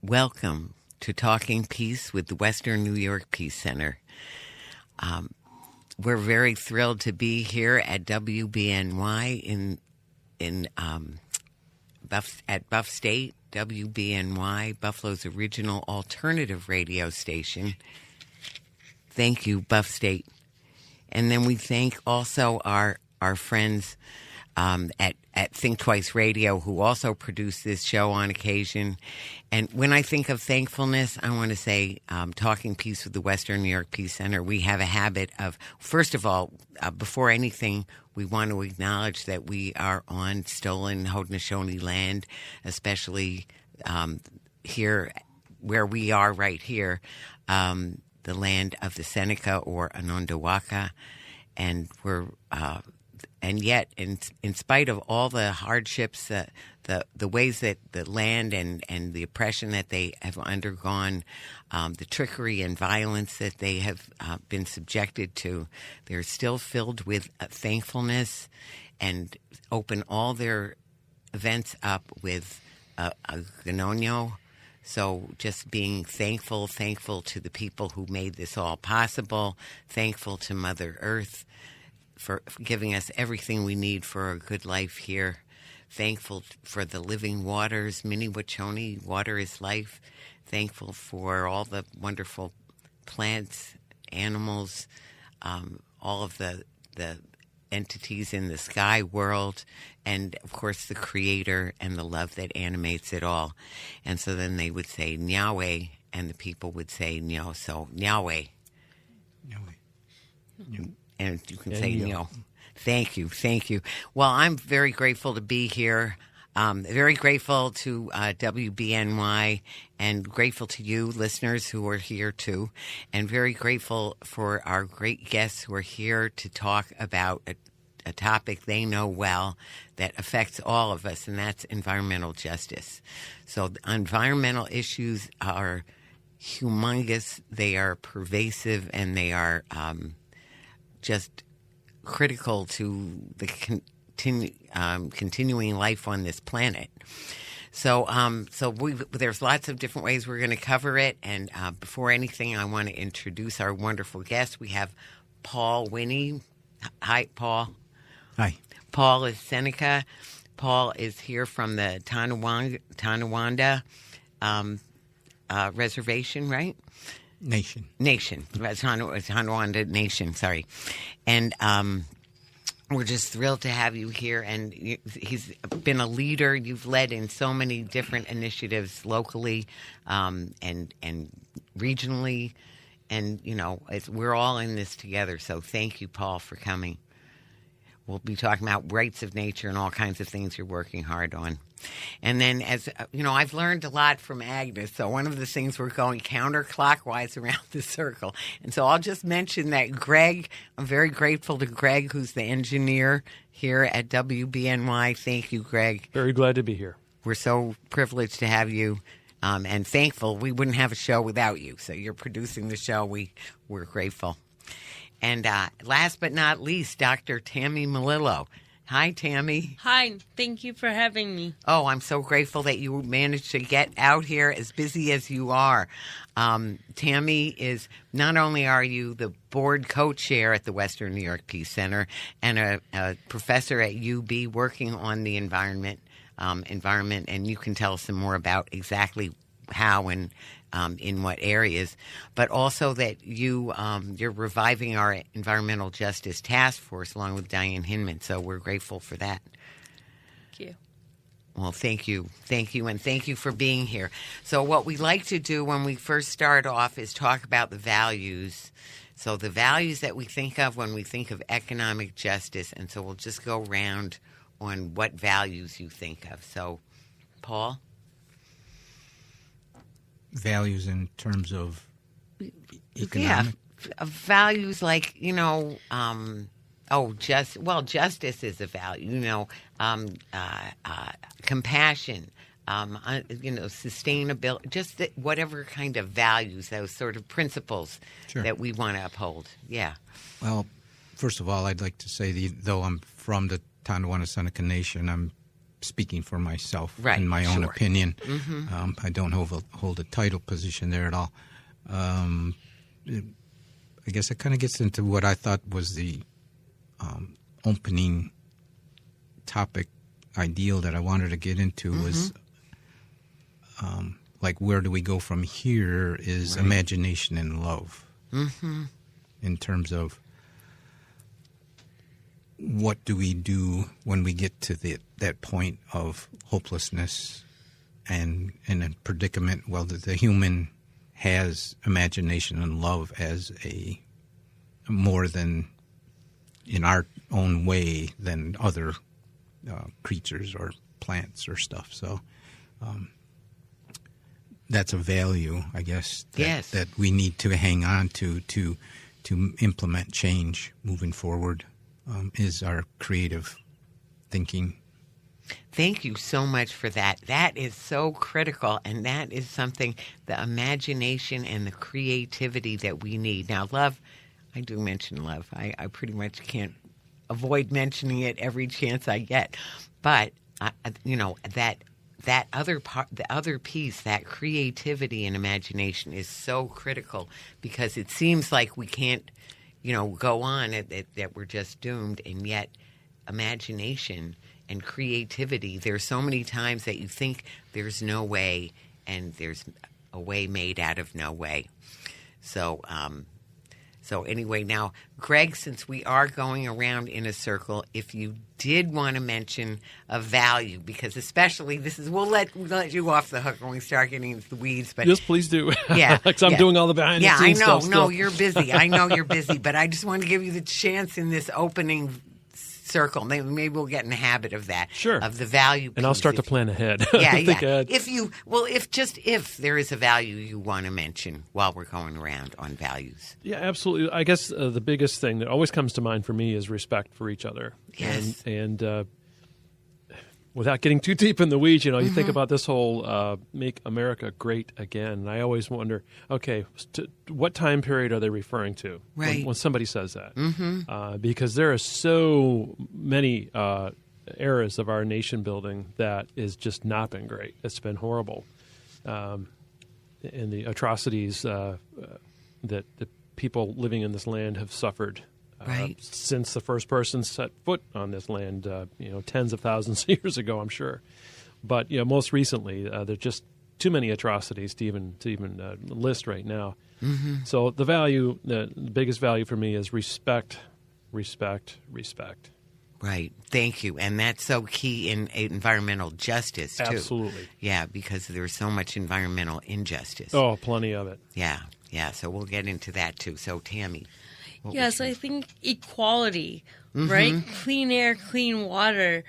Welcome to Talking Peace with the Western New York Peace Center. We're very thrilled to be here at WBNY at Buff State. WBNY, Buffalo's original alternative radio station. Thank you, Buff State. And then we thank also our friends at Think Twice Radio, who also produce this show on occasion. And when I think of thankfulness, I want to say, Talking Peace with the Western New York Peace Center, we have a habit of, first of all, before anything, we want to acknowledge that we are on stolen Haudenosaunee land, especially here where we are right here, the land of the Seneca or Anondawaka. And we're... And yet, in spite of all the hardships, the ways that the land and the oppression that they have undergone, the trickery and violence that they have been subjected to, they're still filled with thankfulness and open all their events up with a Ganonyo. So just being thankful to the people who made this all possible, thankful to Mother Earth for giving us everything we need for a good life here. Thankful for the living waters, Minnewachuny, water is life. Thankful for all the wonderful plants, animals, all of the entities in the sky world, and, of course, the Creator and the love that animates it all. And so then they would say, Nyahweh, and the people would say, Nyo. So, Nyahweh. Nyahweh. And you can say, Thank you. Well, I'm very grateful to be here. Very grateful to WBNY and grateful to you listeners who are here too. And very grateful for our great guests who are here to talk about a topic they know well that affects all of us, and that's environmental justice. So environmental issues are humongous. They are pervasive, and they are just critical to the continuing life on this planet. So there's lots of different ways we're going to cover it. And before anything, I want to introduce our wonderful guest. We have Paul Winne. Hi, Paul. Hi. Paul is Seneca. Paul is here from the Tonawanda Reservation, right? Nation. Tonawanda Nation, sorry. And we're just thrilled to have you here. And he's been a leader. You've led in so many different initiatives locally and regionally. And, we're all in this together. So thank you, Paul, for coming. We'll be talking about rights of nature and all kinds of things you're working hard on. And then, as I've learned a lot from Agnes. So one of the things, we're going counterclockwise around the circle. And so I'll just mention that Greg, I'm very grateful to Greg, who's the engineer here at WBNY. Thank you, Greg. Very glad to be here. We're so privileged to have you and thankful. We wouldn't have a show without you. So you're producing the show. We're grateful. And last but not least, Dr. Tammy Milillo. Hi, Tammy. Hi. Thank you for having me. Oh, I'm so grateful that you managed to get out here as busy as you are. Tammy is, not only are you the board co-chair at the Western New York Peace Center and a professor at UB working on the environment, and you can tell us some more about exactly how and in what areas, but also that you're reviving our environmental justice task force along with Diane Hinman. So we're grateful for that. Thank you. Well, thank you, and thank you for being here. So what we like to do when we first start off is talk about the values. So the values that we think of when we think of economic justice, and so we'll just go around on what values you think of. So, Paul? Values in terms of economic? Yeah, values like, justice is a value, compassion, sustainability, just whatever kind of values, those sort of principles that we want to uphold. Yeah. Well, first of all, I'd like to say, though I'm from the Tonawanda Seneca Nation, I'm speaking for myself Right, in my own sure. opinion. I don't hold a title position there at all. I guess it kind of gets into what I thought was the opening topic ideal that I wanted to get into was like where do we go from here is imagination and love in terms of what do we do when we get to that point of hopelessness and in a predicament. Well, the human has imagination and love as a more than in our own way than other creatures or plants or stuff. So that's a value, I guess, that we need to hang on to implement change moving forward, is our creative thinking. Thank you so much for that. That is so critical, and that is something, the imagination and the creativity that we need. Now, love, I do mention love. I pretty much can't avoid mentioning it every chance I get. But, that other part, the other piece, that creativity and imagination is so critical because it seems like we can't, go on, that we're just doomed, and yet imagination and creativity, there's so many times that you think there's no way, and there's a way made out of no way. So anyway, now, Greg, since we are going around in a circle, if you did want to mention a value, because especially we'll let you off the hook when we start getting into the weeds. But yes, please do. Yeah, because I'm doing all the behind the scenes stuff. Yeah, I know. Stuff No, still. you're busy. I know you're busy, but I just wanted to give you the chance in this opening circle. Maybe we'll get in the habit of that. Sure. Of the value. And I'll start to plan ahead. Yeah, Think yeah. ahead. If there is a value you want to mention while we're going around on values. Yeah, absolutely. I guess the biggest thing that always comes to mind for me is respect for each other. Yes. And without getting too deep in the weeds, you think about this whole "Make America Great Again." And I always wonder, okay, what time period are they referring to when somebody says that? Because there are so many eras of our nation building that has just not been great. It's been horrible. And the atrocities that the people living in this land have suffered since the first person set foot on this land, tens of thousands of years ago, I'm sure. But most recently, there's just too many atrocities to even list right now. So the biggest value for me is respect, respect, respect. Right. Thank you. And that's so key in environmental justice, too. Absolutely. Yeah, because there's so much environmental injustice. Oh, plenty of it. Yeah. So we'll get into that, too. So, Tammy. Yes, I think equality, right? Clean air, clean water,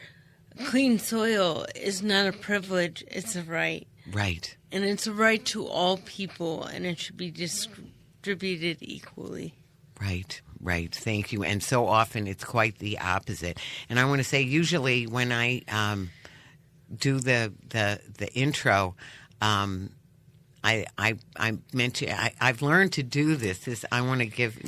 clean soil is not a privilege, it's a right. Right. And it's a right to all people, and it should be distributed equally. Right. Thank you. And so often it's quite the opposite. And I want to say, usually when I do the intro, I mention I've learned to do this. I want to give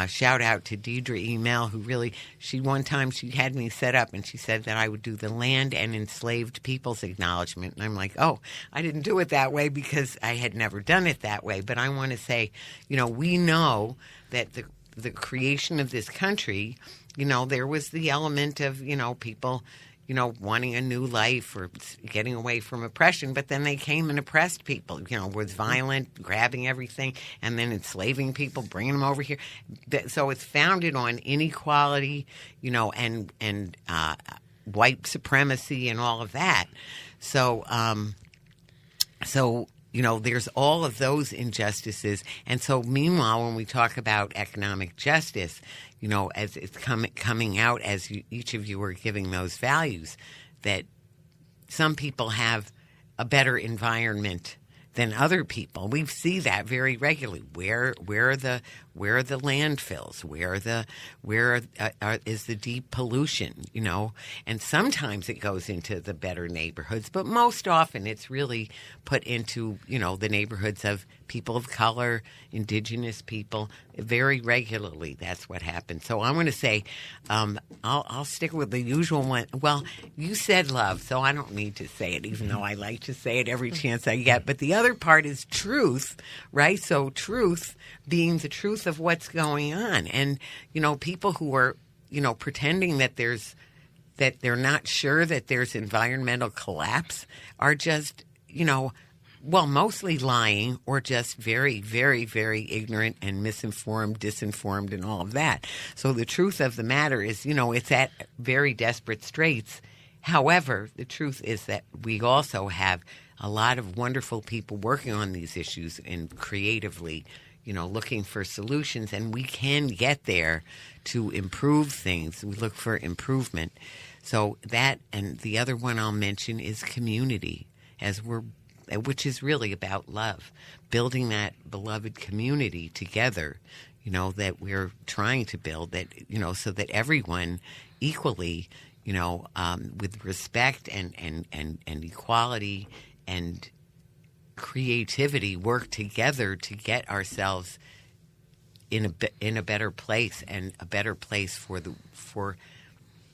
shout out to Deidre Email, who really one time she had me set up and she said that I would do the land and enslaved peoples acknowledgement, and I'm like, oh, I didn't do it that way because I had never done it that way. But I want to say, we know that the creation of this country, there was the element of people wanting a new life or getting away from oppression, but then they came and oppressed people, was violent, grabbing everything, and then enslaving people, bringing them over here. So it's founded on inequality, and white supremacy and all of that. So there's all of those injustices. And so meanwhile, when we talk about economic justice, as it's coming out as each of you are giving those values, that some people have a better environment than other people. We see that very regularly. Where are the where are the landfills? Where is the deep pollution? And sometimes it goes into the better neighborhoods, but most often it's really put into the neighborhoods of people of color, indigenous people. Very regularly, that's what happens. So I'm going to say, I'll stick with the usual one. Well, you said love, so I don't need to say it, even though I like to say it every chance I get. But the other part is truth, right? So truth being the truth of what's going on. And, people who are, pretending that they're not sure that there's environmental collapse are just, mostly lying or just very, very, very ignorant and misinformed, disinformed, and all of that. So the truth of the matter is, it's at very desperate straits. However, the truth is that we also have a lot of wonderful people working on these issues and creatively, looking for solutions, and we can get there to improve things. We look for improvement. So that, and the other one I'll mention is community, which is really about love, building that beloved community together, that we're trying to build, that, so that everyone equally, with respect and equality and creativity work together to get ourselves in a better place, and a better place for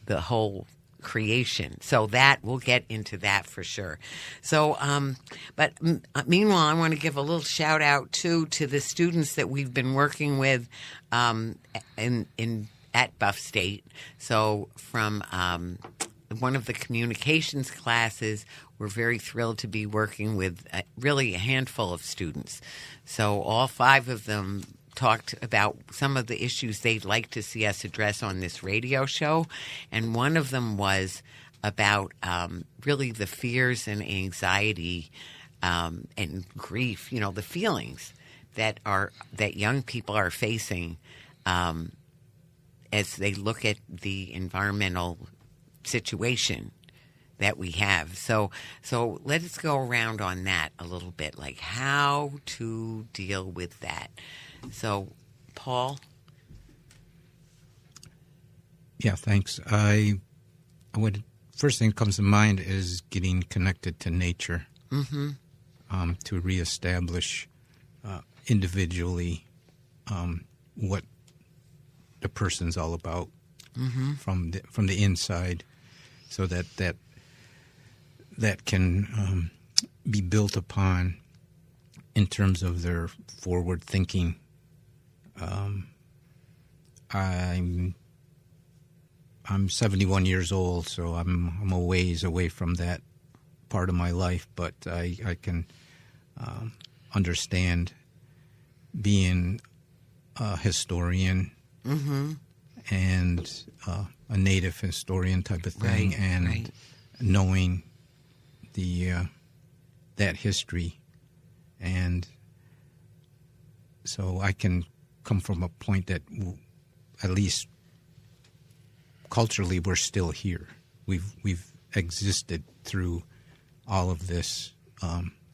the whole creation. So that we'll get into that for sure. So, but meanwhile, I want to give a little shout out to the students that we've been working with at Buff State. So from one of the communications classes, we're very thrilled to be working with really a handful of students. So all 5 of them talked about some of the issues they'd like to see us address on this radio show. And one of them was about really the fears and anxiety and grief, the feelings that young people are facing as they look at the environmental situation that we have. So let's go around on that a little bit, like how to deal with that. So, Paul? Yeah, thanks. First thing that comes to mind is getting connected to nature, to reestablish individually what the person's all about from the inside, so that can be built upon in terms of their forward thinking. I'm 71 years old, so I'm a ways away from that part of my life, but I can understand being a historian and a native historian type of thing, and knowing that history. And so I can come from a point that at least culturally we're still here. We've existed through all of this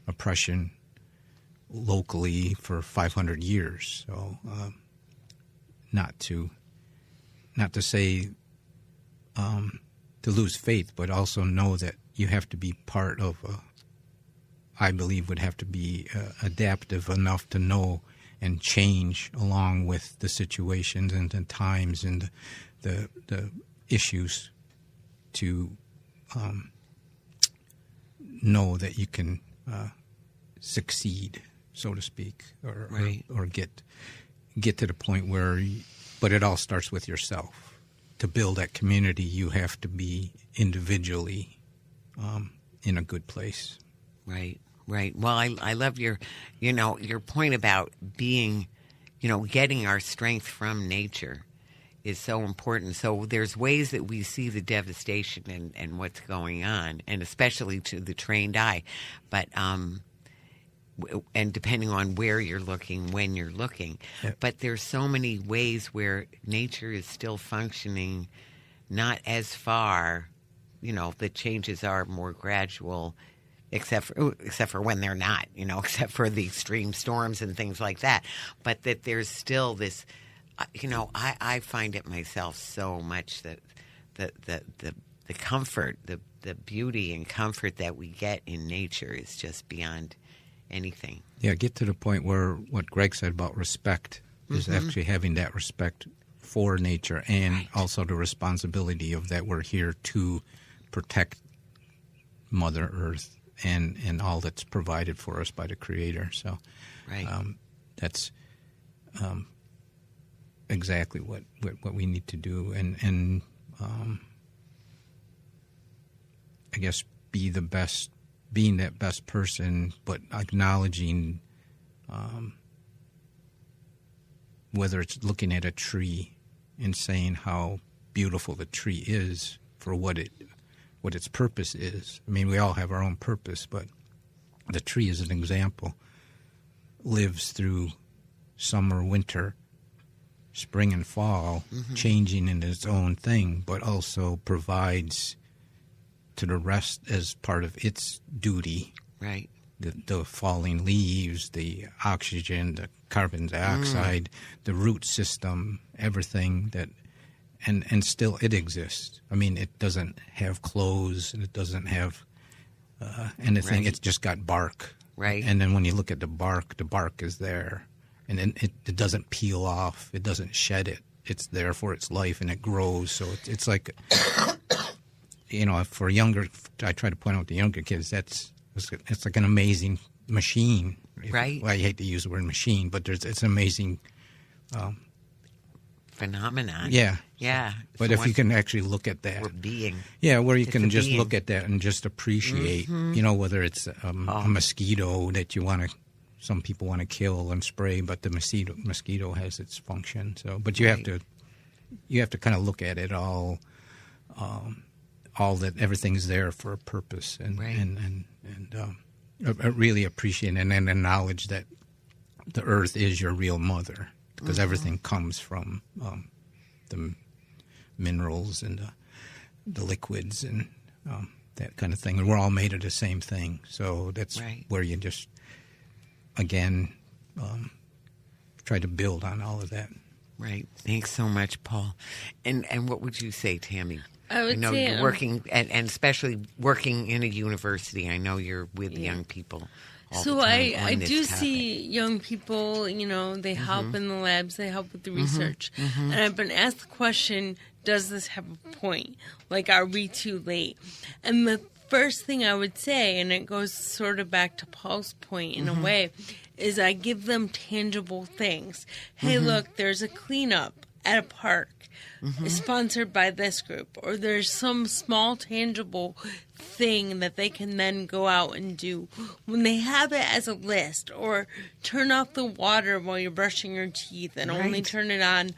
oppression locally for 500 years. So not to say to lose faith, but also know that you have to be part of I believe would have to be adaptive enough to know and change along with the situations and the times and the issues to know that you can succeed, so to speak, or get to the point where. But it all starts with yourself. To build that community, you have to be individually in a good place. Right. Well, I love your point about being, getting our strength from nature is so important. So there's ways that we see the devastation and what's going on, and especially to the trained eye. But and depending on where you're looking, when you're looking. Yep. But there's so many ways where nature is still functioning, not as far, the changes are more gradual except for when they're not, except for the extreme storms and things like that. But that there's still this, I find it myself so much that the comfort, the beauty and comfort that we get in nature is just beyond anything. Yeah, get to the point where what Greg said about respect is actually having that respect for nature, and also the responsibility of that we're here to protect Mother Earth and all that's provided for us by the Creator. So that's exactly what we need to do, and I guess being that best person, but acknowledging whether it's looking at a tree and saying how beautiful the tree is for what its purpose is. I mean, we all have our own purpose, but the tree, as an example, lives through summer, winter, spring, and fall, changing in its own thing, but also provides to the rest as part of its duty. Right. The falling leaves, the oxygen, the carbon dioxide, the root system, everything that, and still it exists. I mean, it doesn't have clothes, and it doesn't have anything. Right. It's just got bark. Right. And then when you look at the bark is there. And then it doesn't peel off. It doesn't shed it. It's there for its life, and it grows. So it's like, for younger, I try to point out to younger kids, it's like an amazing machine. Right. Well, I hate to use the word machine, but it's an amazing phenomenon. Yeah. Yeah. But if you can actually look at that. We're being. Yeah, where you can just look at that and just appreciate, whether it's a mosquito that some people want to kill and spray, but the mosquito has its function. So, but you have to kind of look at it all that everything's there for a purpose, and really appreciate and then acknowledge that the earth is your real mother, because everything comes from the minerals and the liquids and that kind of thing, and we're all made of the same thing. So that's where you just again try to build on all of that. Right. Thanks so much, Paul. And what would you say, Tammy? I would say you're working, and especially working in a university. I know you're with young people all the time. I do see young people, they help in the labs, they help with the research. And I've been asked the question, does this have a point? Like, are we too late? And the first thing I would say, and it goes sort of back to Paul's point in a way, is I give them tangible things. Hey, look, there's a cleanup at a park sponsored by this group, or there's some small tangible thing that they can then go out and do. When they have it as a list, or turn off the water while you're brushing your teeth and only turn it on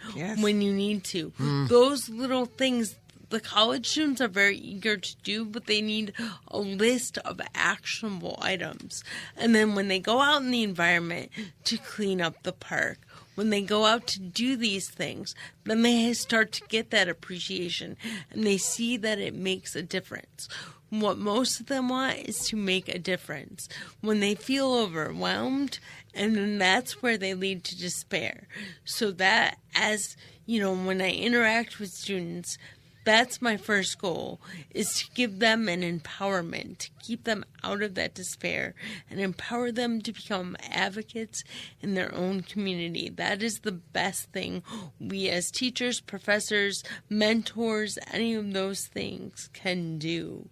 when you need to. Those little things the college students are very eager to do, but they need a list of actionable items. And then when they go out in the environment to clean up the park, when they go out to do these things, then they start to get that appreciation, and they see that it makes a difference. What most of them want is to make a difference. When they feel overwhelmed, and then that's where they lead to despair. So that, as when I interact with students, that's my first goal, is to give them an empowerment, to keep them out of that despair and empower them to become advocates in their own community. That is the best thing we as teachers, professors, mentors, any of those things can do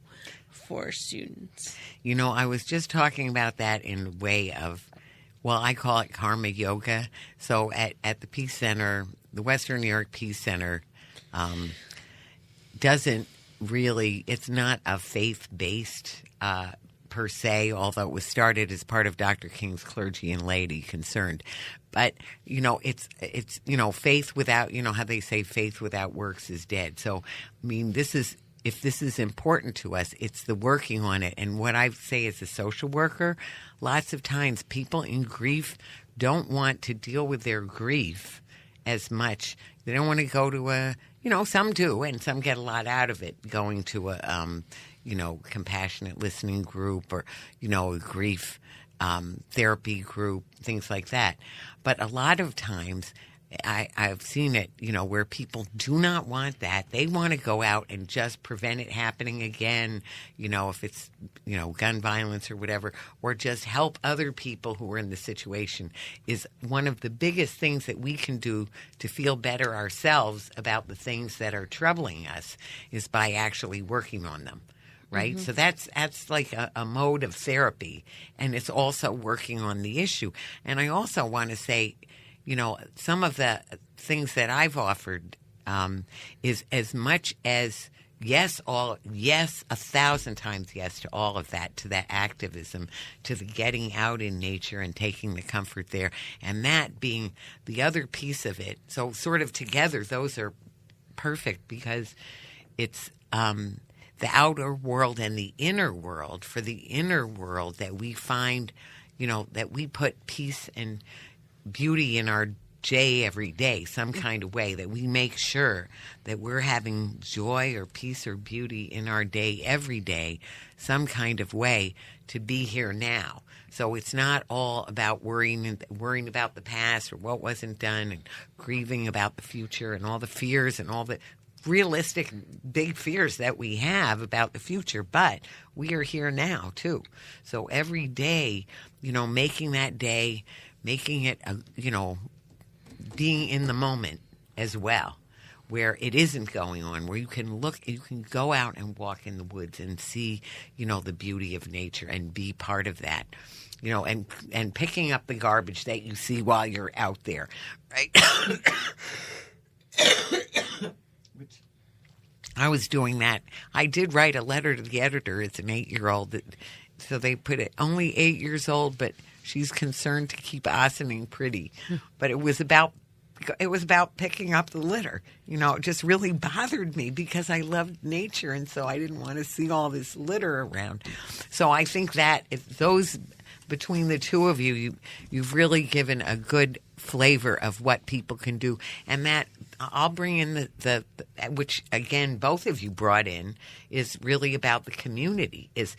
for students. I was just talking about that in a way of, I call it karma yoga. So at the Peace Center, the Western New York Peace Center, it's not a faith-based per se, although it was started as part of Dr. King's Clergy and Laity Concerned. But, it's faith without, how they say faith without works is dead. So, if this is important to us, it's the working on it. And what I say as a social worker, lots of times people in grief don't want to deal with their grief as much. They don't want to go to some do, and some get a lot out of it, going to compassionate listening group or, a grief therapy group, things like that. But a lot of times I've seen it, where people do not want that. They want to go out and just prevent it happening again, if it's, gun violence or whatever, or just help other people who are in the situation is one of the biggest things that we can do to feel better ourselves about the things that are troubling us is by actually working on them. Right? Mm-hmm. So that's like a mode of therapy, and it's also working on the issue. And I also want to say, some of the things that I've offered is as much as yes, 1,000 times yes to all of that, to that activism, to the getting out in nature and taking the comfort there, and that being the other piece of it. So sort of together, those are perfect because it's the outer world and the inner world. For the inner world that we find, that we put peace and beauty in our day every day, some kind of way, that we make sure that we're having joy or peace or beauty in our day every day, some kind of way to be here now. So it's not all about worrying about the past or what wasn't done and grieving about the future and all the fears and all the realistic big fears that we have about the future, but we are here now too. So every day, making that day, making it, being in the moment as well, where it isn't going on, where you can go out and walk in the woods and see, the beauty of nature and be part of that, and picking up the garbage that you see while you're out there, right? I was doing that. I did write a letter to the editor. It's an 8-year-old. So they put it, only 8 years old, but she's concerned to keep Ossining pretty. But it was about picking up the litter. It just really bothered me because I loved nature, and so I didn't want to see all this litter around. So I think that between the two of you, you've really given a good flavor of what people can do. And that I'll bring in the which, again, both of you brought in, is really about the community, is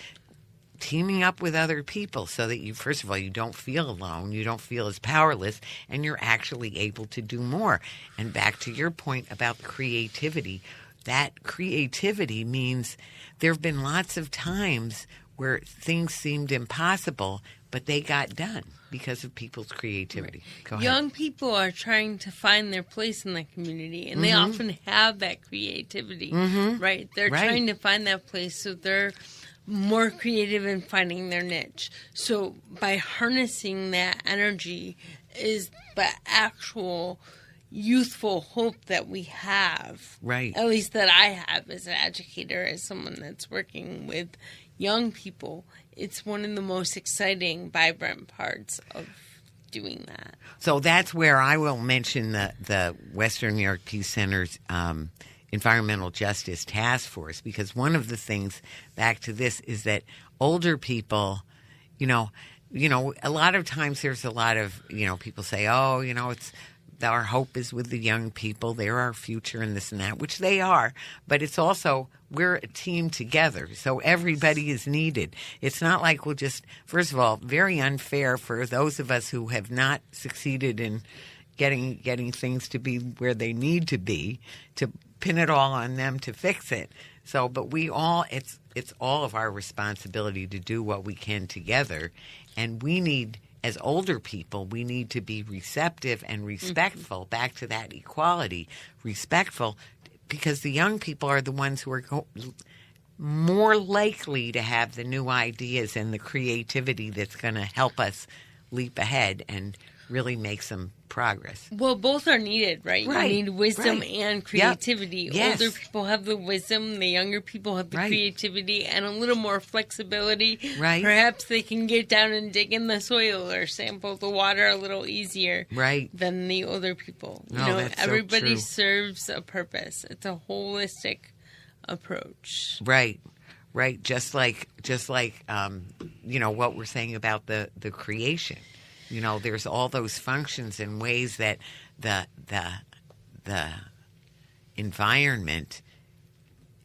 teaming up with other people so that you, first of all, you don't feel alone, you don't feel as powerless, and you're actually able to do more. And back to your point about creativity, that creativity means there have been lots of times where things seemed impossible, but they got done because of people's creativity. Go ahead. Young people are trying to find their place in the community, and they often have that creativity, right? They're trying to find that place, so they're more creative in finding their niche. So by harnessing that energy is the actual youthful hope that we have. Right. At least that I have as an educator, as someone that's working with young people. It's one of the most exciting, vibrant parts of doing that. So that's where I will mention the Western New York Peace Center's Environmental Justice Task Force, because one of the things, back to this, is that older people, a lot of times there's a lot of, people say, it's our hope is with the young people. They're our future and this and that, which they are. But it's also, we're a team together. So everybody is needed. It's not like we'll just, first of all, very unfair for those of us who have not succeeded in getting things to be where they need to be, to pin it all on them to fix it. So, but we all, it's all of our responsibility to do what we can together. And we need, as older people, we need to be receptive and respectful, back to that equality, respectful, because the young people are the ones who are more likely to have the new ideas and the creativity that's going to help us leap ahead and really make some progress. Well, both are needed, right? Right. You need wisdom and creativity. Yep. Yes. Older people have the wisdom, the younger people have the creativity and a little more flexibility. Right. Perhaps they can get down and dig in the soil or sample the water a little easier than the older people. That's everybody so serves a purpose. It's a holistic approach. Right. Just like what we're saying about the creation. There's all those functions and ways that the environment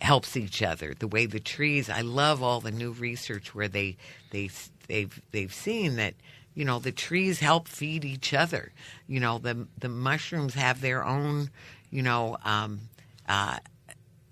helps each other. The way the trees, I love all the new research where they've seen that, you know, the trees help feed each other. You know, the mushrooms have their own, you know,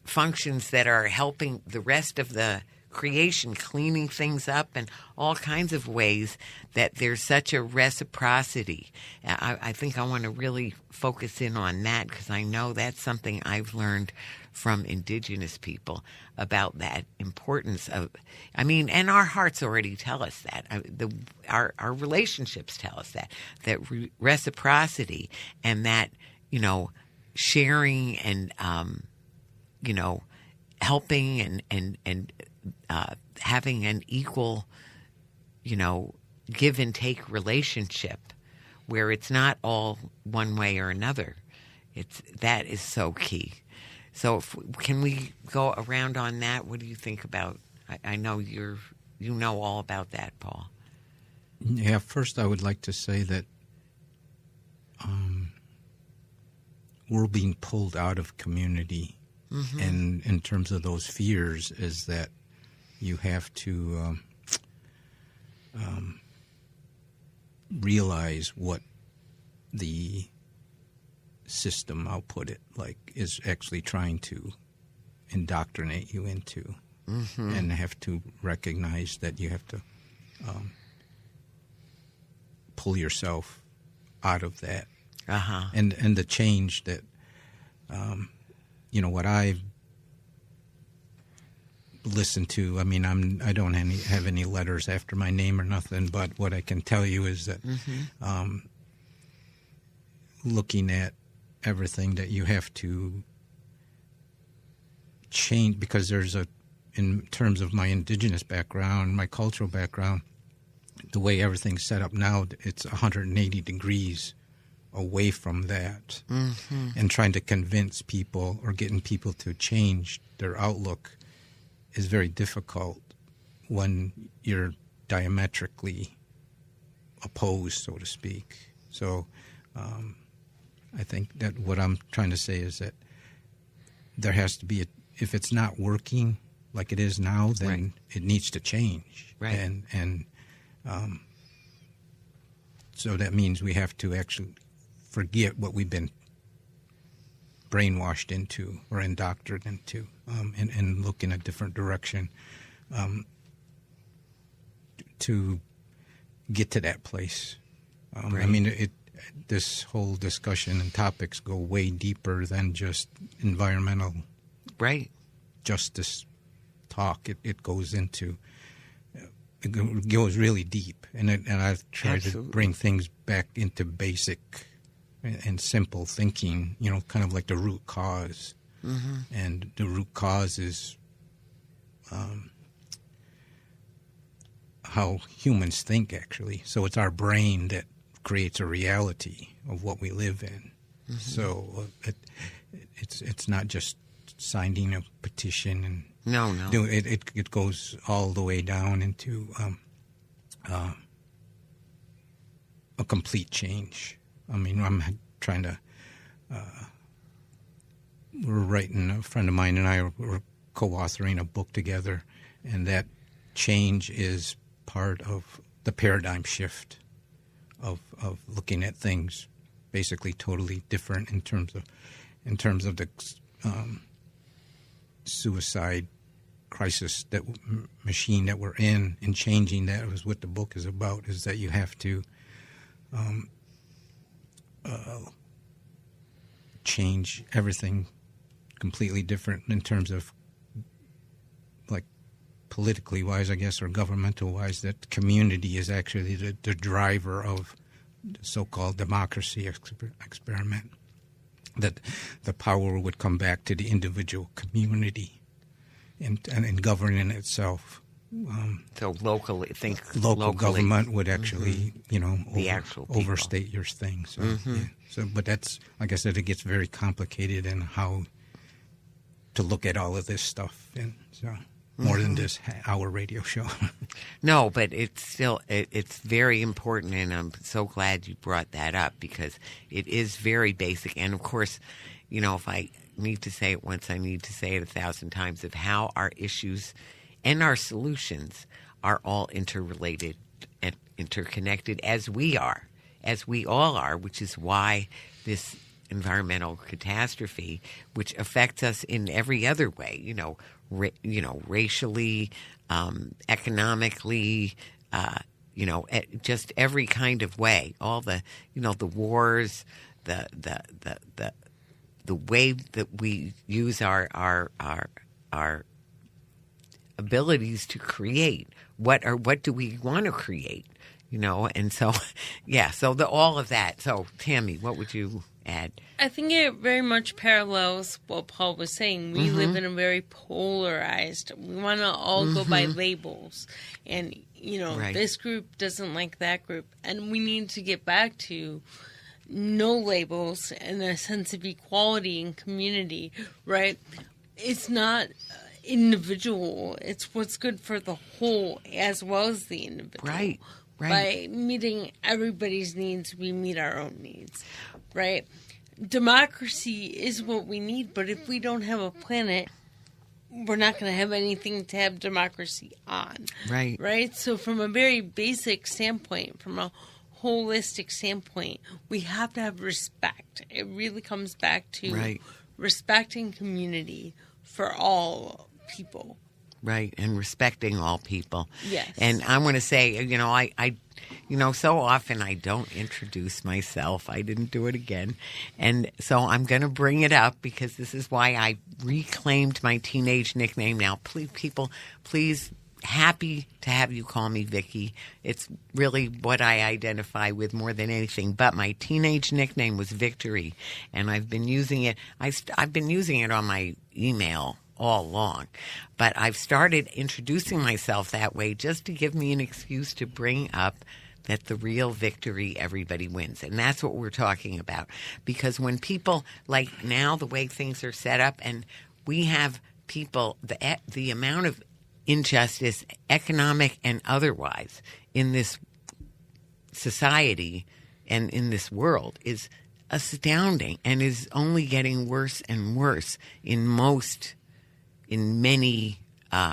functions that are helping the rest of the creation, cleaning things up, and all kinds of ways that there's such a reciprocity. I think I want to really focus in on that, because I know that's something I've learned from indigenous people about that importance of, I mean, and our hearts already tell us that. Our relationships tell us that reciprocity, and that, you know, sharing and, you know, helping and having an equal, you know, give and take relationship where it's not all one way or another. That is so key. So can we go around on that? What do you think about? I know you know all about that, Paul. Yeah, first I would like to say that we're being pulled out of community. Mm-hmm. And in terms of those fears, is that you have to realize what the system, I'll put it, like, is actually trying to indoctrinate you into. Mm-hmm. And have to recognize that you have to pull yourself out of that. Uh-huh. And the change that, you know, what I listened to, I mean, I don't have any letters after my name or nothing, but what I can tell you is that mm-hmm. Looking at everything that you have to change, because there's in terms of my indigenous background, my cultural background, the way everything's set up now, it's 180 degrees away from that. Mm-hmm. And trying to convince people or getting people to change their outlook is very difficult when you're diametrically opposed, so to speak. So I think that what I'm trying to say is that there has to be if it's not working like it is now, then right. It needs to change. Right. And so that means we have to actually forget what we've been brainwashed into or indoctrinated into, and look in a different direction to get to that place. Right. I mean, this whole discussion and topics go way deeper than just environmental right. justice talk. It goes into it goes really deep, and I've tried Absolutely. To bring things back into basic and simple thinking. You know, kind of like the root cause, mm-hmm. and the root cause is how humans think. Actually, so it's our brain that creates a reality of what we live in. Mm-hmm. So it's not just signing a petition and no. It goes all the way down into a complete change. I mean, I'm trying to. We're writing. A friend of mine and I were co-authoring a book together, and that change is part of the paradigm shift of looking at things basically totally different in terms of the suicide crisis machine that we're in, and changing that is what the book is about, is that you have to change everything completely different in terms of, like, politically wise, I guess, or governmental wise, that community is actually the driver of the so-called democracy experiment, that the power would come back to the individual community and governing itself. So locally, local government would actually, mm-hmm. The actual overstate your thing. So, mm-hmm. yeah. So, but that's, like I said, it gets very complicated in how to look at all of this stuff, and so more mm-hmm. than this our radio show. No, but it's still it's very important, and I'm so glad you brought that up, because it is very basic. And of course, if I need to say it once, I need to say it 1,000 times, of how our issues and our solutions are all interrelated and interconnected, as we all are, which is why this environmental catastrophe, which affects us in every other way, racially, economically, just every kind of way. All the, the wars, the way that we use our abilities to create. What do we want to create? And so, so all of that. So, Tammy, what would you add? I think it very much parallels what Paul was saying. We live in a very polarized, we want to all go by labels. And, right. This group doesn't like that group. And we need to get back to no labels and a sense of equality and community, right? It's not individual. It's what's good for the whole as well as the individual. Right. By meeting everybody's needs, we meet our own needs, right? Democracy is what we need, but if we don't have a planet, we're not going to have anything to have democracy on. Right. Right? So from a very basic standpoint, from a holistic standpoint, we have to have respect. It really comes back to respecting community for all people. Right, and respecting all people. Yes. And I want to say, I so often I don't introduce myself. I didn't do it again. And so I'm going to bring it up because this is why I reclaimed my teenage nickname now. Please, happy to have you call me Vicky. It's really what I identify with more than anything. But my teenage nickname was Victory, and I've been using it. I've been using it on my email all along, but I've started introducing myself that way just to give me an excuse to bring up that the real victory, everybody wins. And that's what we're talking about. Because when people, like now, the way things are set up, and we have people, the amount of injustice, economic and otherwise, in this society and in this world is astounding and is only getting worse and worse in many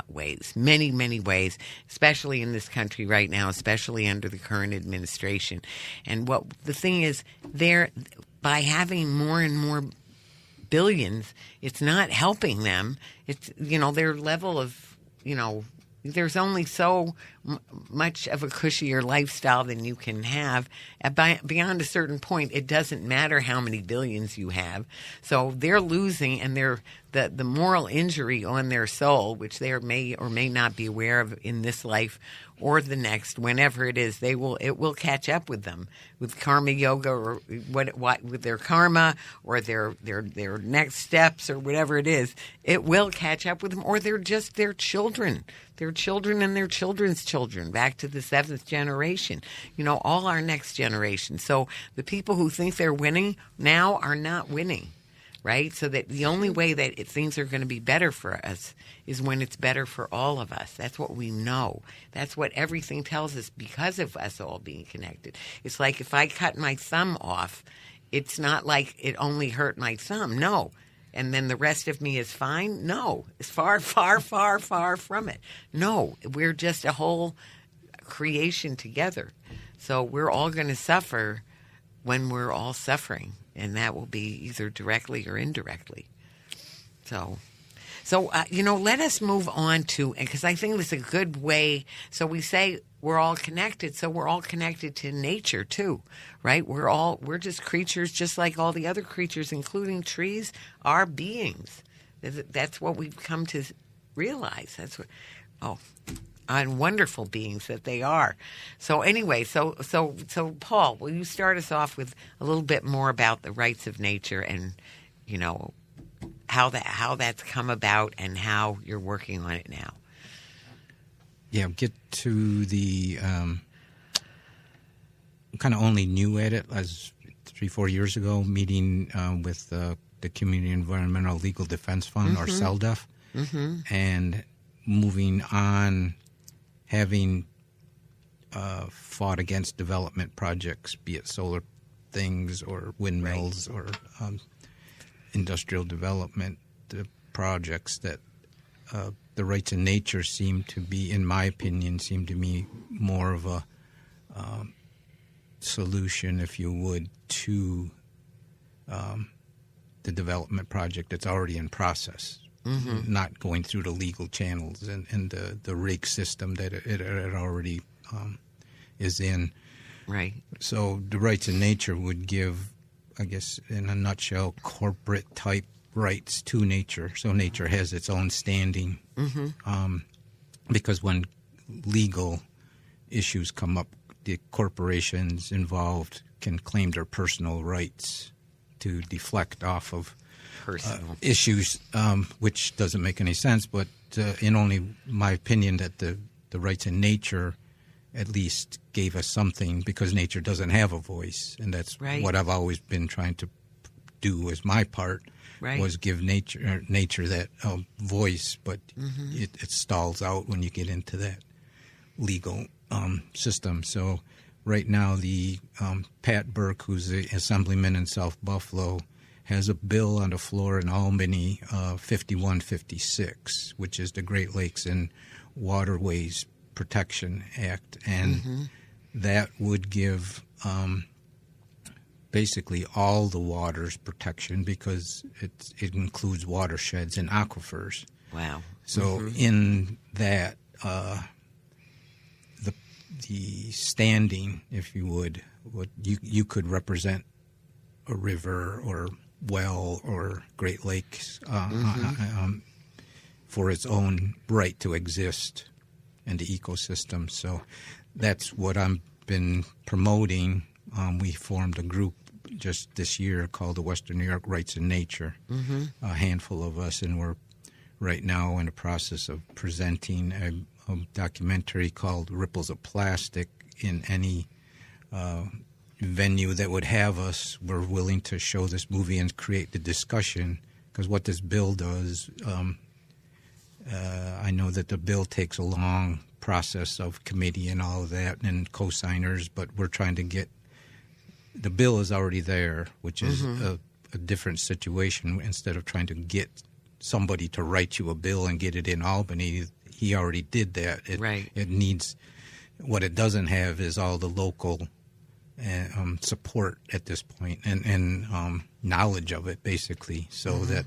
ways, many ways, especially in this country right now, especially under the current administration. And what the thing is, by having more and more billions, it's not helping them. It's, their level of, there's only so much of a cushier lifestyle than you can have. Beyond a certain point, it doesn't matter how many billions you have. So they're losing, and the moral injury on their soul, which they may or may not be aware of in this life or the next, whenever it is, it will catch up with them with karma yoga, or what with their karma, or their next steps, or whatever it is. It will catch up with them, or they're just their children and their children's children, back to the seventh generation. All our next generation. So the people who think they're winning now are not winning. Right? So that the only way that things are going to be better for us is when it's better for all of us. That's what we know. That's what everything tells us because of us all being connected. It's like if I cut my thumb off, it's not like it only hurt my thumb. No. And then the rest of me is fine? No. It's far, far, far, far from it. No. We're just a whole creation together. So we're all going to suffer when we're all suffering. And that will be either directly or indirectly. So let us move on to, because I think it's a good way. So we say we're all connected. So we're all connected to nature too, right? We're just creatures, just like all the other creatures, including trees, are beings. That's what we've come to realize. That's what, and wonderful beings that they are. So anyway, so Paul, will you start us off with a little bit more about the rights of nature and, how that's come about and how you're working on it now? Yeah, get to the kind of only new at it as 3-4 years ago, meeting with the Community Environmental Legal Defense Fund, or CELDEF, and moving on, having fought against development projects, be it solar things or windmills, or industrial development projects that the rights of nature seem to be, in my opinion, more of a solution, if you would, to the development project that's already in process, not going through the legal channels and the rig system that it already is in. Right. So the rights of nature would give, I guess, in a nutshell, corporate type rights to nature. So nature has its own standing. Because when legal issues come up, the corporations involved can claim their personal rights to deflect off of Personal issues, which doesn't make any sense. But in only my opinion, that the rights of nature at least gave us something, because nature doesn't have a voice, and that's what I've always been trying to do as my part. Was give nature that voice, but it stalls out when you get into that legal system. So right now, the Pat Burke, who's the assemblyman in South Buffalo, has a bill on the floor in Albany, 5156, which is the Great Lakes and Waterways Protection Act, and that would give basically all the waters protection, because it includes watersheds and aquifers. Wow. So in that, the standing, if you would, what you could represent a river or well or Great Lakes for its own right to exist in the ecosystem. So that's what I've been promoting. We formed a group just this year called the Western New York Rights of Nature, a handful of us, and we're right now in the process of presenting a documentary called Ripples of Plastic in any venue that would have us. We're willing to show this movie and create the discussion, because what this bill does, I know that the bill takes a long process of committee and all of that and co-signers, but we're trying to get the bill is already there, which is a different situation. Instead of trying to get somebody to write you a bill and get it in Albany, he already did that. It needs, what it doesn't have is all the local support at this point and knowledge of it, basically, so that,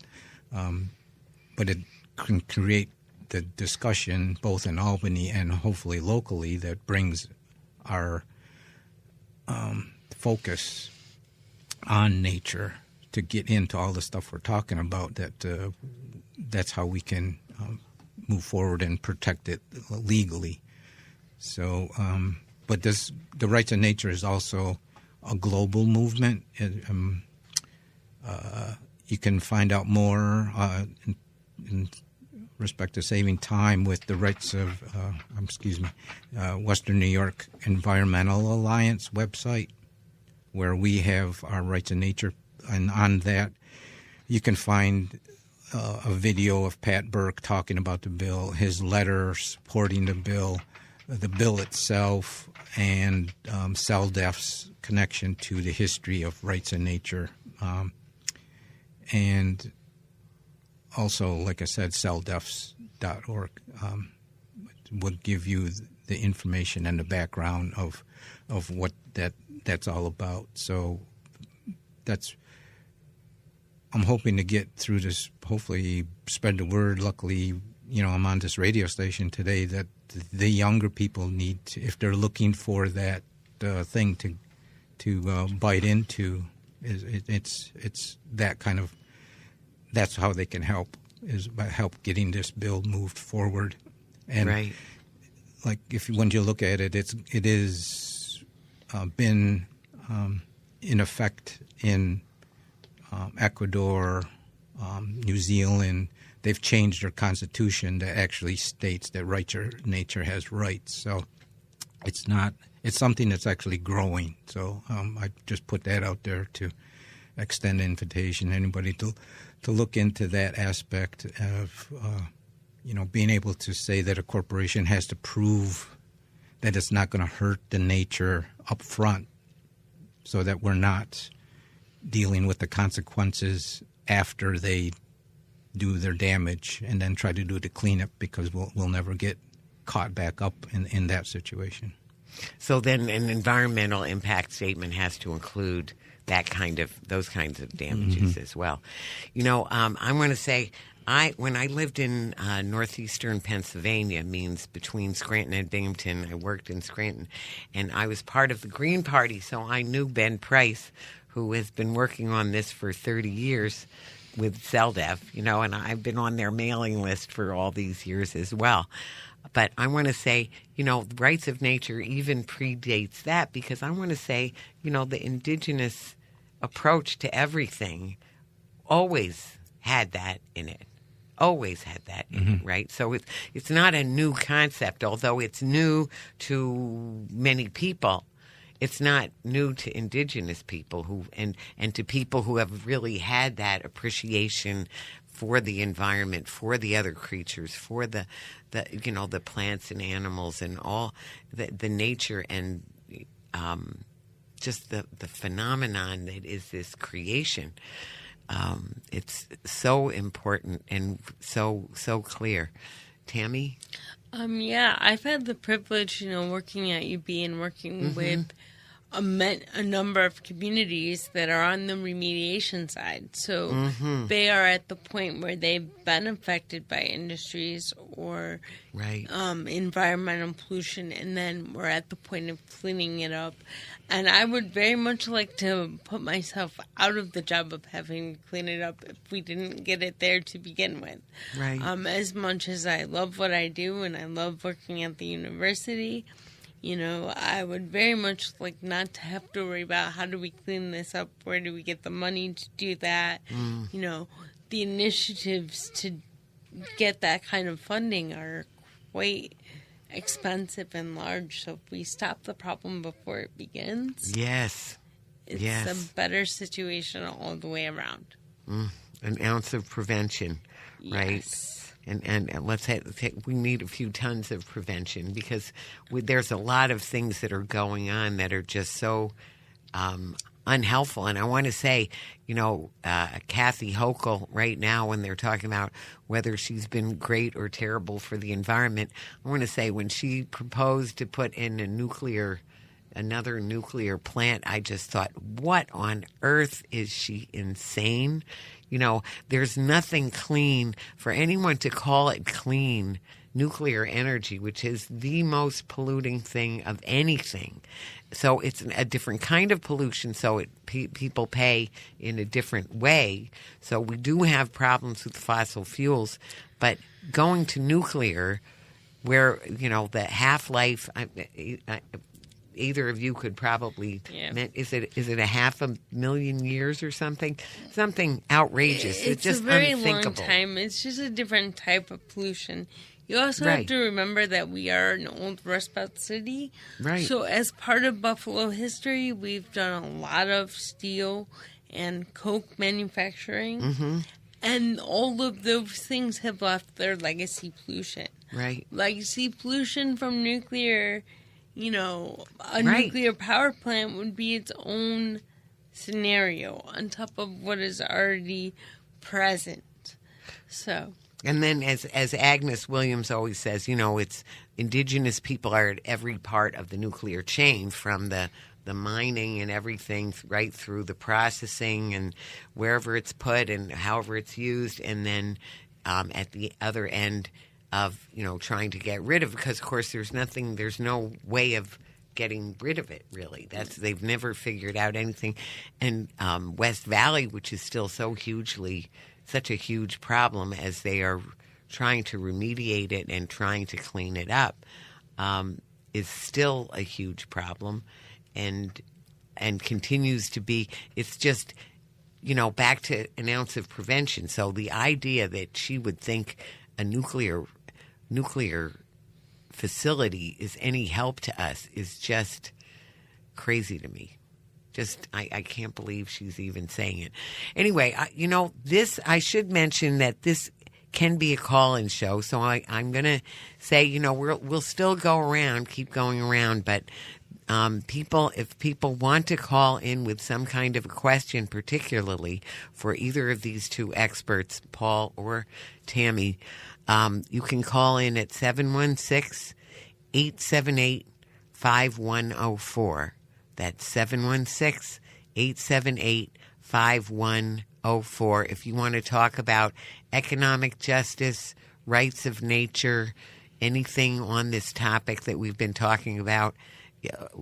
but it can create the discussion both in Albany and hopefully locally that brings our focus on nature to get into all the stuff we're talking about. That's how we can move forward and protect it legally. So, but the rights of nature is also a global movement. You can find out more in respect to saving time with the rights of, Western New York Environmental Alliance website, where we have our rights of nature, and on that you can find a video of Pat Burke talking about the bill, his letter supporting the bill itself, and CELDEF's connection to the history of rights of nature. And also, like I said, celdefs.org would give you the information and the background of what that's all about. So I'm hoping to get through this, hopefully spread the word. Luckily, I'm on this radio station today that the younger people need to, if they're looking for that thing to bite into, it's that kind of, that's how they can help, is by help getting this bill moved forward. And like when you look at it, it is been in effect in Ecuador, New Zealand. They've changed their constitution that actually states that nature has rights. So it's something that's actually growing. So I just put that out there to extend an invitation to anybody to look into that aspect of being able to say that a corporation has to prove that it's not going to hurt the nature up front, so that we're not dealing with the consequences after they do their damage, and then try to do the cleanup, because we'll never get caught back up in that situation. So then an environmental impact statement has to include those kinds of damages as well. I want to say, when I lived in northeastern Pennsylvania, means between Scranton and Binghamton, I worked in Scranton, and I was part of the Green Party, so I knew Ben Price, who has been working on this for 30 years with CELDEF, and I've been on their mailing list for all these years as well. But I want to say, the Rights of Nature even predates that, because I want to say, the indigenous approach to everything always had that in it. Always had that in it, right? So it's not a new concept, although it's new to many people. It's not new to indigenous people and to people who have really had that appreciation for the environment, for the other creatures, for the plants and animals and all the nature and just the phenomenon that is this creation. It's so important and so clear. Tammy? I've had the privilege, working at UB and working with a number of communities that are on the remediation side. So they are at the point where they've been affected by industries or environmental pollution, and then we're at the point of cleaning it up. And I would very much like to put myself out of the job of having to clean it up if we didn't get it there to begin with. Right. As much as I love what I do and I love working at the university, I would very much like not to have to worry about how do we clean this up, where do we get the money to do that. The initiatives to get that kind of funding are quite expensive and large. So if we stop the problem before it begins, it's a better situation all the way around. An ounce of prevention, right? Yes. And we need a few tons of prevention, because there's a lot of things that are going on that are just so unhelpful. And I want to say, Kathy Hochul right now, when they're talking about whether she's been great or terrible for the environment, I want to say when she proposed to put in another nuclear plant, I just thought, what on earth, is she insane? There's nothing clean. For anyone to call it clean, nuclear energy, which is the most polluting thing of anything. So it's a different kind of pollution, so people pay in a different way. So we do have problems with fossil fuels, but going to nuclear, where, the half-life, either of you could probably, is it 500,000 years or something outrageous? It's just a very unthinkable. long time. It's just a different type of pollution. You also have to remember that we are an old Rust Belt city. Right. So as part of Buffalo history, we've done a lot of steel and coke manufacturing. And all of those things have left their legacy pollution. Right. Legacy pollution from nuclear. A nuclear power plant would be its own scenario on top of what is already present. So. And then, as Agnes Williams always says, it's indigenous people are at every part of the nuclear chain, from the mining and everything right through the processing and wherever it's put and however it's used, and then at the other end of trying to get rid of it, because of course there's no way of getting rid of it, really. They've never figured out anything. And West Valley, which is still such a huge problem, as they are trying to remediate it and trying to clean it up, is still a huge problem, and continues to be. It's just back to an ounce of prevention. So the idea that she would think a nuclear facility is any help to us is just crazy to me. I can't believe she's even saying it. Anyway, I should mention that this can be a call-in show, so I'm going to say, we'll still keep going around, but if people want to call in with some kind of a question, particularly for either of these two experts, Paul or Tammy, you can call in at 716-878-5104. That's 716-878-5104. If you want to talk about economic justice, rights of nature, anything on this topic that we've been talking about,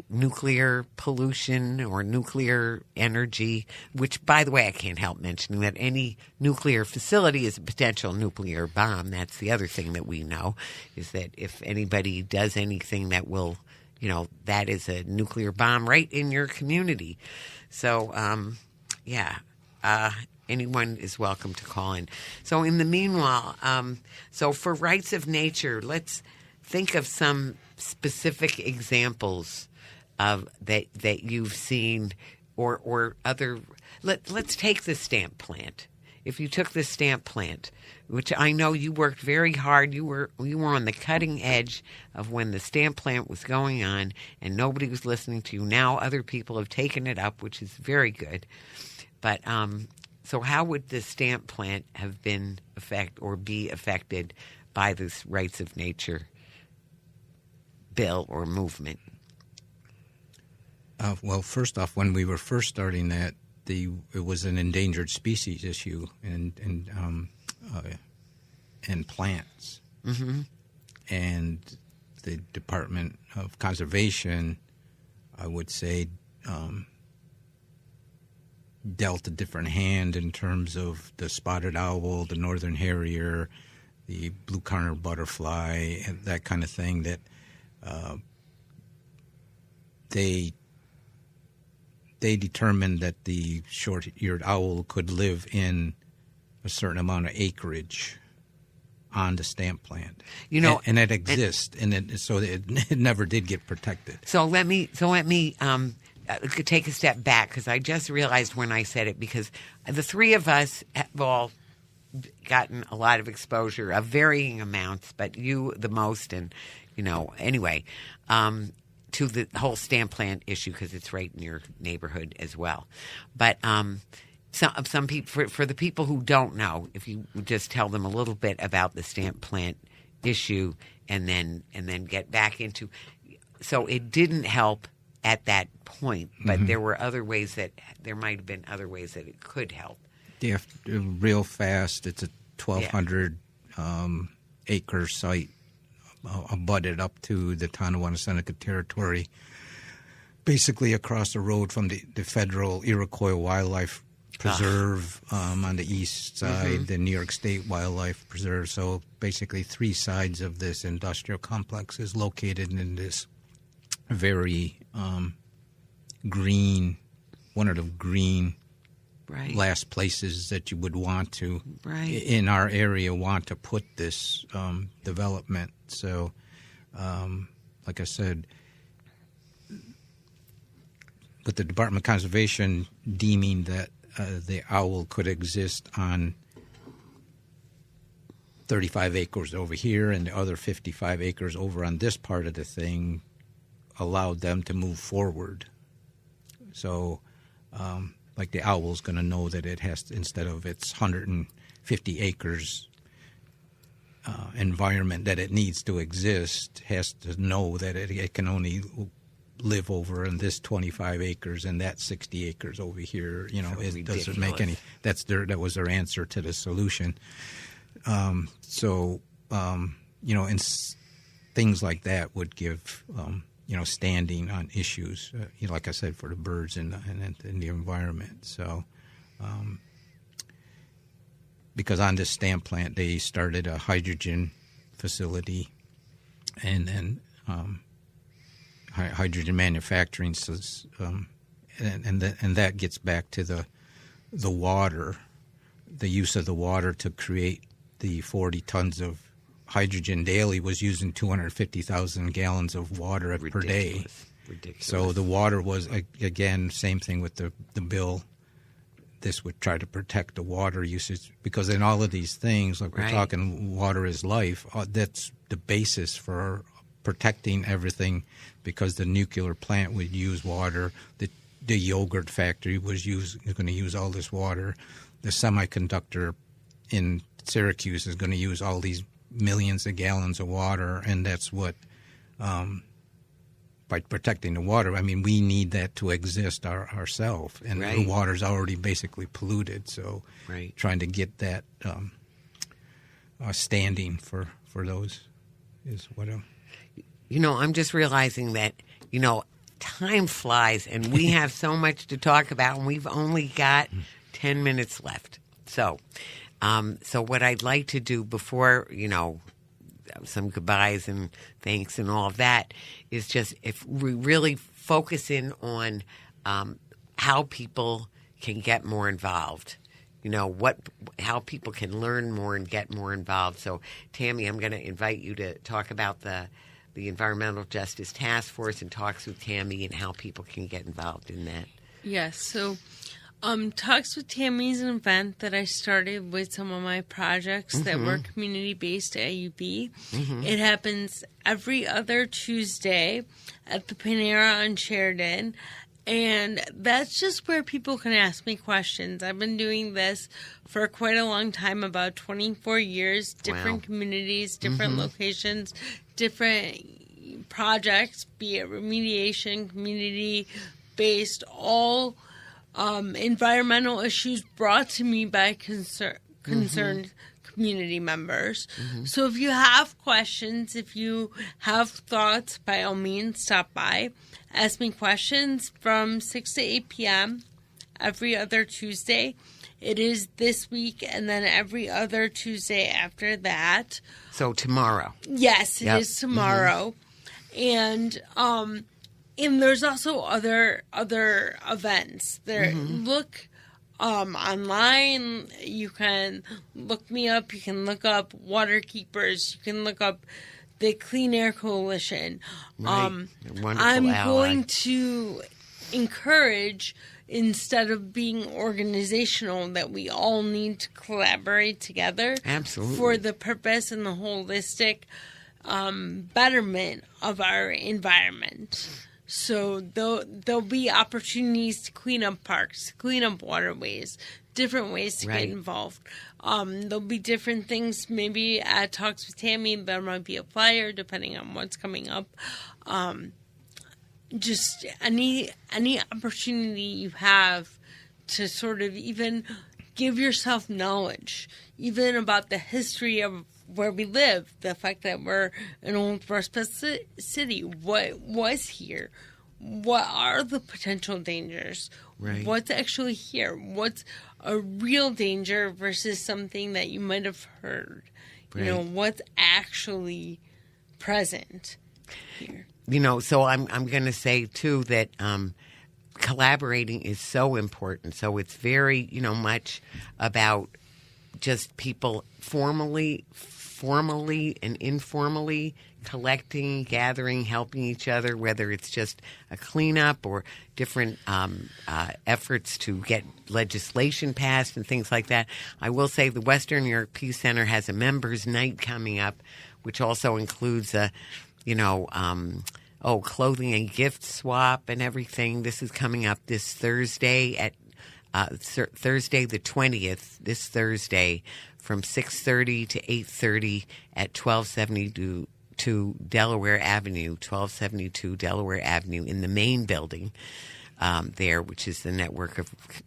nuclear pollution or nuclear energy, which, by the way, I can't help mentioning that any nuclear facility is a potential nuclear bomb. That's the other thing that we know, is that if anybody does anything that will, that is a nuclear bomb right in your community. So, anyone is welcome to call in. So in the meanwhile, so for rights of nature, let's think of some specific examples of that you've seen or other. Let's take the stamp plant. If you took the stamp plant, which I know you worked very hard, you were on the cutting edge of when the stamp plant was going on, and nobody was listening to you. Now other people have taken it up, which is very good. But so how would the stamp plant have been be affected by this rights of nature bill or movement? Well, first off, when we were first starting that, it was an endangered species issue in plants, and the Department of Conservation, I would say, dealt a different hand in terms of the spotted owl, the northern harrier, the blue-cornered butterfly, and that kind of thing. That they determined that the short-eared owl could live in a certain amount of acreage on the stamp plant, and it exists, so it never did get protected. So let me take a step back, because I just realized when I said it, because the three of us have all gotten a lot of exposure of varying amounts, but you the most, and anyway, to the whole stamp plant issue, because it's right in your neighborhood as well. But some people, for the people who don't know, if you would just tell them a little bit about the stamp plant issue, and then get back into. So it didn't help at that point, but there might have been other ways that it could help. Yeah, real fast. It's a 1,200 acre site, abutted up to the Tonawanda Seneca territory, basically across the road from the federal Iroquois Wildlife Preserve on the east side, the New York State Wildlife Preserve. So basically 3 sides of this industrial complex is located in this very green, one of the green last places that you would want to, in our area, want to put this development. So, like I said, with the Department of Conservation deeming that the owl could exist on 35 acres over here and the other 55 acres over on this part of the thing, allowed them to move forward. So, like the owl's going to know that it has to, instead of its 150 acres environment that it needs to exist, has to know that it can only live over in this 25 acres and that 60 acres over here. It doesn't make any. That was their answer to the solution. And things like that would give. Standing on issues, like I said, for the birds and the environment. So, because on this stamp plant, they started a hydrogen facility, and then hydrogen manufacturing. So, and that gets back to the water, the use of the water to create the 40 tons of hydrogen daily was using 250,000 gallons of water per day. Ridiculous. So the water was, again, same thing with the bill. This would try to protect the water usage, because in all of these things, like we're talking water is life, that's the basis for protecting everything because the nuclear plant would use water. The yogurt factory was going to use all this water. The semiconductor in Syracuse is going to use all these millions of gallons of water, and that's what, by protecting the water, I mean, we need that to exist ourselves, and the water's already basically polluted, so trying to get that standing for those is what I'm... I'm just realizing that, time flies, and we have so much to talk about, and we've only got 10 minutes left. So what I'd like to do before, some goodbyes and thanks and all of that is just if we really focus in on how people can get more involved, how people can learn more and get more involved. So, Tammy, I'm going to invite you to talk about the Environmental Justice Task Force and Talks with Tammy and how people can get involved in that. Yes, so Talks with Tammy is an event that I started with some of my projects that were community-based at UB. It happens every other Tuesday at the Panera on Sheridan, and that's just where people can ask me questions. I've been doing this for quite a long time, about 24 years, different communities, different locations, different projects, be it remediation, community-based, all environmental issues brought to me by concerned community members. So if you have questions, if you have thoughts, by all means, stop by. Ask me questions from 6 to 8 p.m. every other Tuesday. It is this week and then every other Tuesday after that. So tomorrow. Yes, it is tomorrow. And there's also other events. There, look online. You can look me up. You can look up Water Keepers. You can look up the Clean Air Coalition. I'm going to encourage, instead of being organizational, that we all need to collaborate together. Absolutely. For the purpose and the holistic betterment of our environment. So there'll be opportunities to clean up parks, clean up waterways, different ways to get involved. There'll be different things. Maybe at Talks with Tammy, there might be a flyer, depending on what's coming up. Just any opportunity you have to sort of even give yourself knowledge, even about the history of where we live, the fact that we're an old Rust-Belt city, what was here, what are the potential dangers, what's actually here, what's a real danger versus something that you might have heard, what's actually present here. So I'm going to say too that collaborating is so important. So it's very, much about just people formally and informally collecting, gathering, helping each other, whether it's just a cleanup or different efforts to get legislation passed and things like that. I will say the Western New York Peace Center has a members' night coming up, which also includes a, clothing and gift swap and everything. This is coming up this Thursday at Thursday the 20th, this Thursday, from 6:30 to 8:30 at 1272 Delaware Avenue, 1272 Delaware Avenue in the main building there, which is the network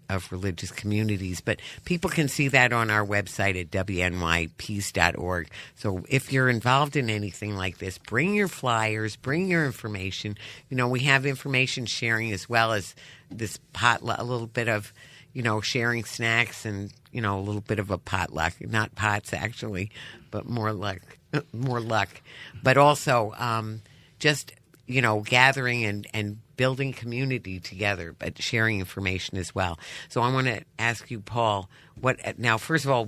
of religious communities. But people can see that on our website at WNYPC.org. So if you're involved in anything like this, bring your flyers, bring your information. We have information sharing as well as this potluck, a little bit of, sharing snacks and, a little bit of a potluck, not pots actually, but more luck. But also just, gathering and building community together, but sharing information as well. So I want to ask you, Paul, first of all,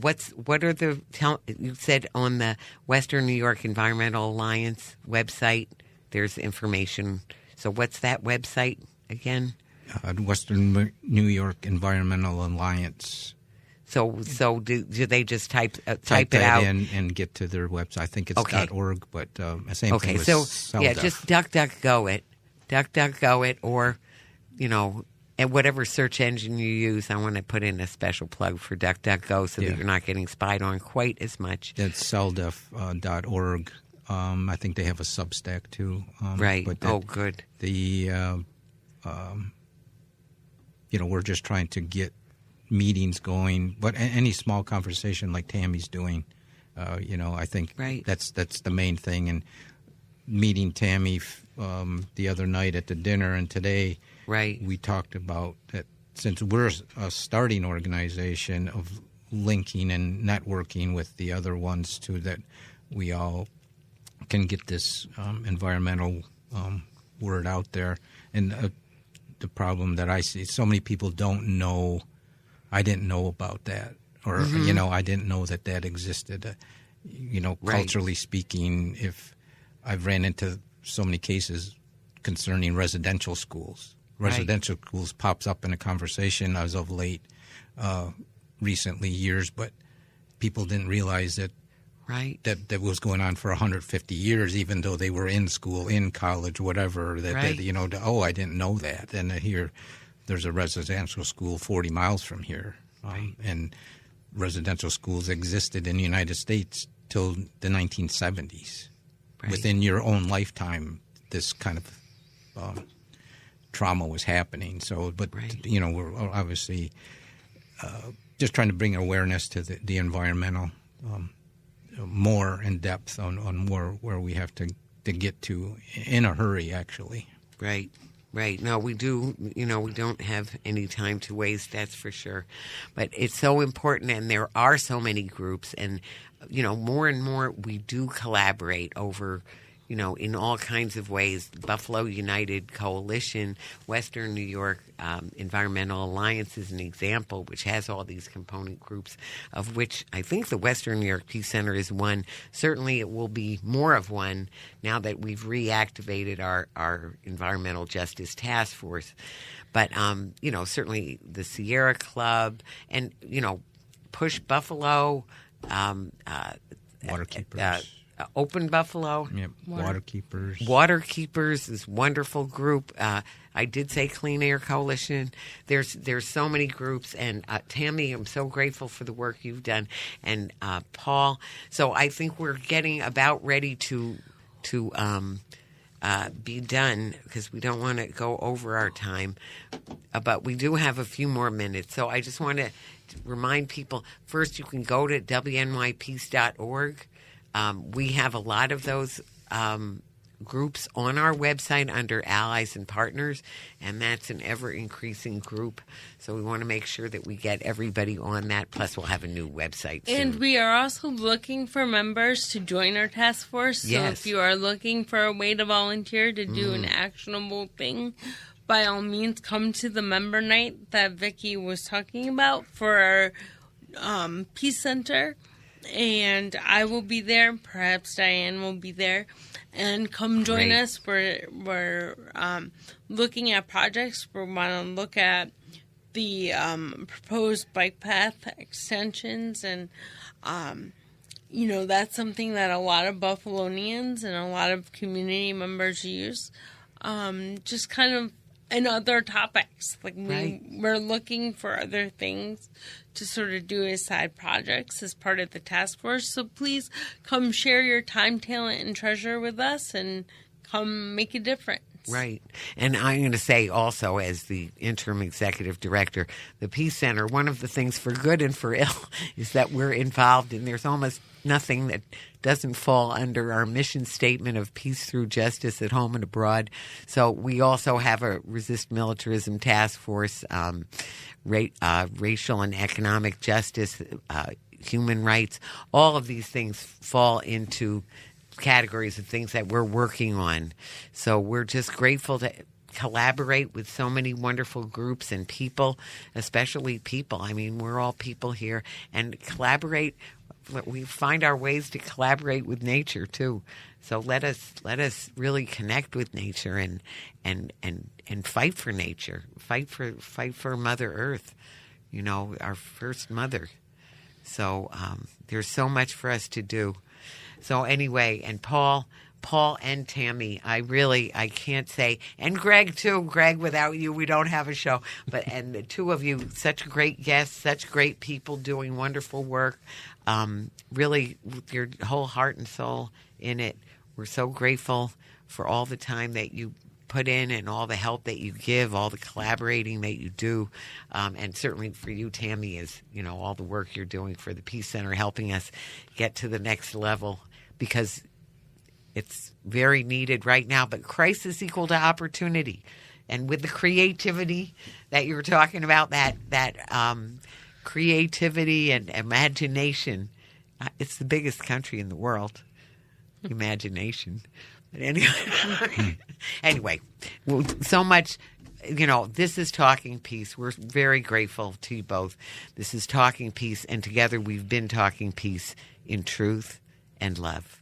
you said on the Western New York Environmental Alliance website, there's information. So what's that website again? Western New York Environmental Alliance. So do they just type it that out in and get to their website? I think it's .org, but same thing with so CellDef. just DuckDuckGo it, or and whatever search engine you use. I want to put in a special plug for DuckDuckGo so that you're not getting spied on quite as much. That's CellDef.org. I think they have a Substack too. Right. But good. We're just trying to get meetings going, but any small conversation like Tammy's doing, I think that's the main thing. And meeting Tammy the other night at the dinner and today, we talked about that since we're a starting organization of linking and networking with the other ones too, that we all can get this environmental word out there. And the problem that I see, so many people don't know. I didn't know about that, or I didn't know that existed. Culturally speaking, if I've ran into so many cases concerning residential schools. Residential schools pops up in a conversation as of late, recently years, but people didn't realize that was going on for 150 years, even though they were in school, in college, whatever. I didn't know that. And here, there's a residential school 40 miles from here, and residential schools existed in the United States till the 1970s. Within your own lifetime, this kind of trauma was happening. So, but we're obviously just trying to bring awareness to the environmental. More in depth on where we have to get to in a hurry, actually. Right. No, we do. We don't have any time to waste. That's for sure. But it's so important, and there are so many groups, and more and more we do collaborate over. In all kinds of ways. Buffalo United Coalition, Western New York Environmental Alliance is an example, which has all these component groups, of which I think the Western New York Peace Center is one. Certainly it will be more of one now that we've reactivated our Environmental Justice Task Force. But, certainly the Sierra Club and, Push Buffalo. Waterkeepers. Open Buffalo. Yep. Waterkeepers. Waterkeepers is a wonderful group. I did say Clean Air Coalition. There's so many groups. And Tammy, I'm so grateful for the work you've done. And Paul. So I think we're getting about ready to be done because we don't want to go over our time. But we do have a few more minutes. So I just want to remind people, first you can go to WNYPC.org. We have a lot of those groups on our website under Allies and Partners, and that's an ever-increasing group. So we want to make sure that we get everybody on that. Plus, we'll have a new website soon. And we are also looking for members to join our task force. So if you are looking for a way to volunteer to do an actionable thing, by all means, come to the member night that Vicki was talking about for our Peace Center. And I will be there. Perhaps Diane will be there. And come join us. We're looking at projects. We want to look at the proposed bike path extensions. And, that's something that a lot of Buffalonians and a lot of community members use. Just kind of and other topics. Like we're looking for other things to sort of do as side projects as part of the task force. So please come share your time, talent, and treasure with us and come make a difference. Right. And I'm going to say also, as the interim executive director, the Peace Center, one of the things for good and for ill is that we're involved, and there's almost nothing that doesn't fall under our mission statement of peace through justice at home and abroad. So we also have a resist militarism task force, racial and economic justice, human rights. All of these things fall into categories of things that we're working on. So we're just grateful to collaborate with so many wonderful groups and people, especially people. I mean, we're all people here, and collaborate. We find our ways to collaborate with nature too. So let us really connect with nature and fight for nature. Fight for Mother Earth. Our first mother. So there's so much for us to do. So anyway, and Paul and Tammy, I can't say, and Greg too. Greg, without you, we don't have a show. And the two of you, such great guests, such great people doing wonderful work. Really, with your whole heart and soul in it. We're so grateful for all the time that you put in and all the help that you give, all the collaborating that you do, and certainly for you, Tammy, is all the work you're doing for the Peace Center, helping us get to the next level, because it's very needed right now. But crisis equal to opportunity, and with the creativity that you were talking about, that creativity and imagination, it's the biggest country in the world. Imagination. But anyway, well, so much, this is Talking Peace. We're very grateful to you both. This is Talking Peace, and together we've been talking peace in truth and love.